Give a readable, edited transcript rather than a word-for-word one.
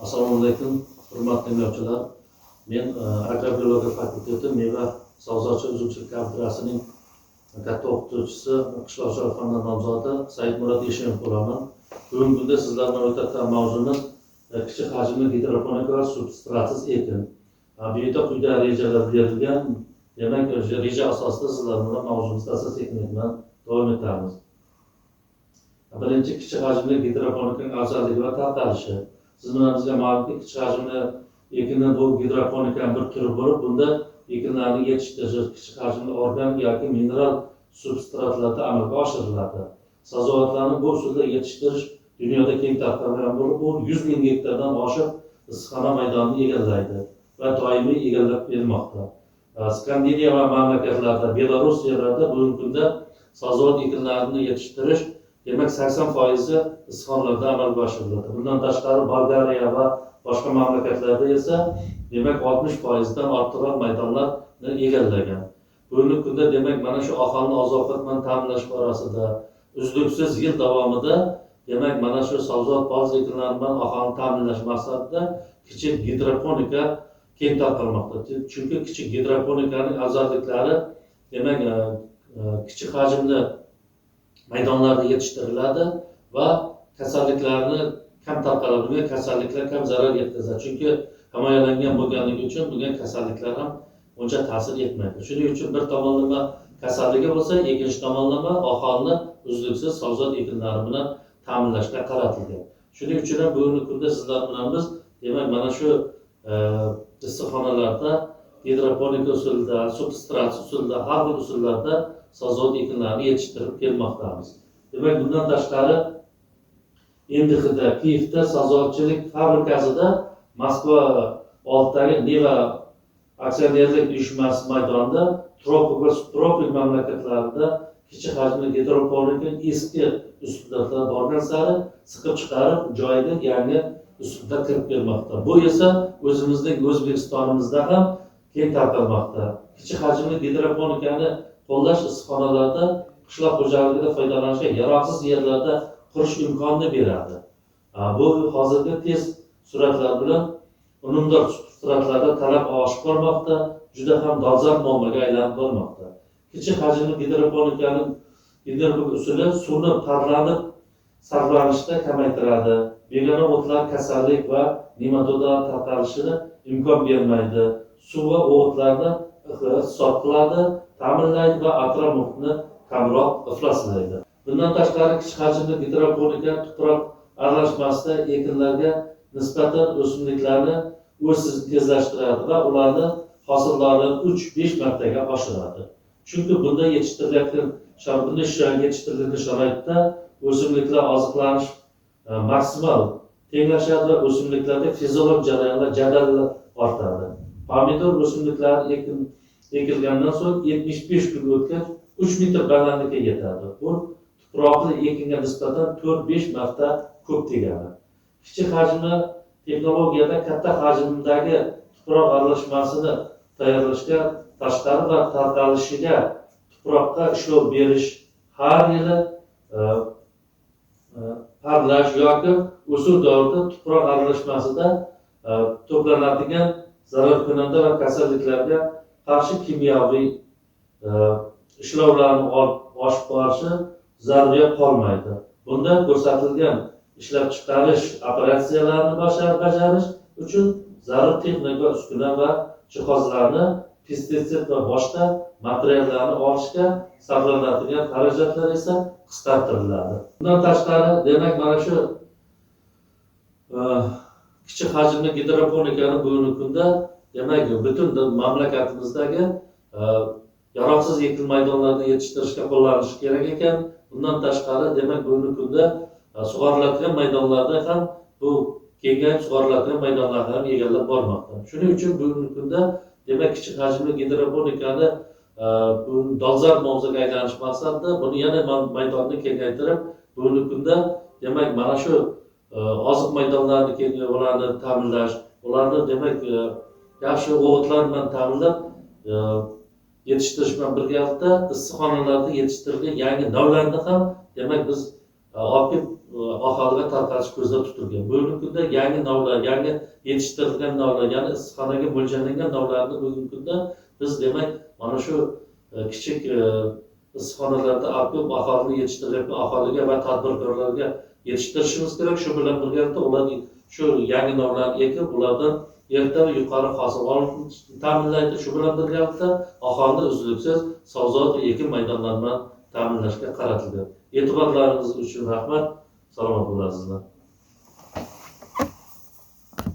Assalomu alaykum, hurmatli tinglovchilar. Men agrobiologiya fakulteti meva savzorchi uzumchilik kafedrasining katta o'qituvchisi, qishloq xo'jalik fani nomzodi Saidmurod Eshimov bo'laman. Bugungi kunda sizlar bilan o'tadigan mavzumiz kichik hajmli gidroponika va substratsiz ekin. Bu yerda quyida rejalar berilgan. Demak, reja asosida sizlar bilan mavzumizda asosiy ekinlik bilan davom etamiz. Birinchi, kichik hajmli gidroponikaning afzalligi va tarqalishi. Siz bilan bizga ma'lumki, kichik hajmli ekinning bu gidroponikaning bir turi bo'lib, bunda ekinlarni yetishtirish kichik hajmli organik yoki mineral substratlarda amalga oshiriladi. Sabzavotlarni bu usulda yetishtirish dunyoda keng tarqalgan bo'lib, u 100 ming gektardan oshiq issiqxona maydonini egallaydi va doimiy egallab kelmoqda. Skandinaviya va mamlakatlarda, Belorussiyalarda bugungi kunda sabzavot ekinlarini yetishtirish demak 80% issiqxonalarda amalga oshiriladi. Bundan tashqari Bolgariya va boshqa mamlakatlarda esa demak 60% dan ortiqroq maydonlarni egallagan. Bugungi kunda demak mana shu aholini oziq-ovqat bilan ta'minlash borasida uzluksiz yil davomida demak mana shu sabzavot bog'cha ekinlari bilan aholini ta'minlash maqsadida kichik gidroponika keng tarqalmoqda. Chunki kichik gidroponikaning afzalliklari demak kichik hajmli maydonlarda yetishtiriladi va kasalliklarni kam tarqaladi. Bunga kasalliklar kam zarar yetkazadi. Chunki himoyalangan bo'lganligi uchun bunga kasalliklar ham uncha ta'sir etmaydi. Shuning uchun bir tomonlama kasalligi bo'lsa, ikkinchi tomonlama aholini uzluksiz sabzavot ekinlari bilan ta'minlashga qaratilgan. Shuning uchun ham bugungi kunda sizlar bilan biz demak mana shu issiqxonalarda gidroponika usulida, substrat usulida, har bir usullarda sabzavot ekinlarini yetishtirib kelmoqdamiz. Demak, bundan tashqari Endixida, Kiyevda sabzavotchilik fabrikasida Moskva oldidagi Neva aksionerlik uyushmasi maydonida tropik va subtropik mamlakatlarida kichik hajmli gidroponika eski ustunlar borgan sari siqib chiqarib joyiga yangi usullar kirib kelmoqda. Bu esa o'zimizning O'zbekistonimizda ham keng tarqalmoqda. Kichik hajmli gidroponikani qo'llash issiqxonalarda qishloq xo'jaligida foydalanishga yaroqsiz yerlarda qurish imkonini beradi. Bu hozirgi tez suratlar bilan unumdor substratlarda talab oshib bormoqda, juda ham dolzarb muammoga aylanib bormoqda. Kichik hajmli gidroponikaning gidroponika usuli suvni parlanib sarflanishda kamaytiradi. Begona o'tlar, kasallik va nematodlar tarqalishini imkon bermaydi. Suv va o'tlarni hisob qiladi, ta'minlaydi va atrof muhitni kamroq ifloslaydi. Bundan tashqari kichik hajmli gidroponika tuproq aralashmasida ekinlarga nisbatan o'simliklarni o'sishini tezlashtiradi va ularni hosillarini 3-5 martaga oshiradi. Chunki bunda yetishtirilgan sharoitda o'simliklar oziqlanish maksimal tenglashadi va o'simliklarda fiziologik jarayonlar jadal ortadi. Pomidor o'simliklari ekilgandan so'ng 75 kun o'tgach 3 metr balandlikka yetadi. Bu tuproqli ekinga nisbatan 4-5 marta ko'p degani. Kichik hajmli texnologiyada katta hajmdagi tuproq aralashmasini tayyorlashga tashqari va tarqalishiga tuproqqa ishlov berish har yili parlash yoki o'suv davrida tuproq aralashmasida to'planadigan zararkunanda va kasalliklarga qarshi kimyoviy ishlovlarni oshib borishi zaruriyat qolmaydi. Bunda ko'rsatilgan ishlab chiqarish operatsiyalarini bajarish uchun zarur texnika uskuna va jihozlarni, pestitsid va boshqa materiallarni olishga sarflanadigan xarajatlar esa qisqartiriladi. Bundan tashqari, demak mana shu kichik hajmli gidroponikani bugungi kunda demak butun mamlakatimizdagi yaroqsiz ekin maydonlarida yetishtirishga qo'llanishi kerak ekan. Bundan tashqari demak bugungi kunda sug'oriladigan maydonlarda ham bu kengayib sug'oriladigan maydonlarni ham egallab bormoqda. Shuning uchun bugungi kunda demak kichik hajmli gidroponikani dolzarb mavzuga aylanish maqsadida buni yana maydonni kengaytirib bugungi kunda demak mana shu oziq maydonlarini ularni ta'minlash, ularni demak yaxshi o'g'itlar bilan ta'minlab yetishtirish bilan birgalikda issiqxonalarda yetishtirilgan yangi navlarni ham demak biz olib aholiga tarqatish ko'zda tutilgan. Bugungi kunda yangi navlar, yangi yetishtirilgan navlar, ya'ni issiqxonaga mo'ljallangan navlarni bugungi kunda biz demak mana shu kichik issiqxonalarda olib aholini yetishtiryapti, aholiga va tadbirkorlarga yetishtirishimiz kerak. Shu bilan birgalikda ular shu yangi navlarni ekib, ulardan erta va yuqori hosil olishni ta'minlaydi. Shu bilan birgalikda aholini uzluksiz sabzavot va ekin maydonlarini ta'minlashga qaratilgan. E'tiborlaringiz uchun rahmat. Salomat bo'lasizlar.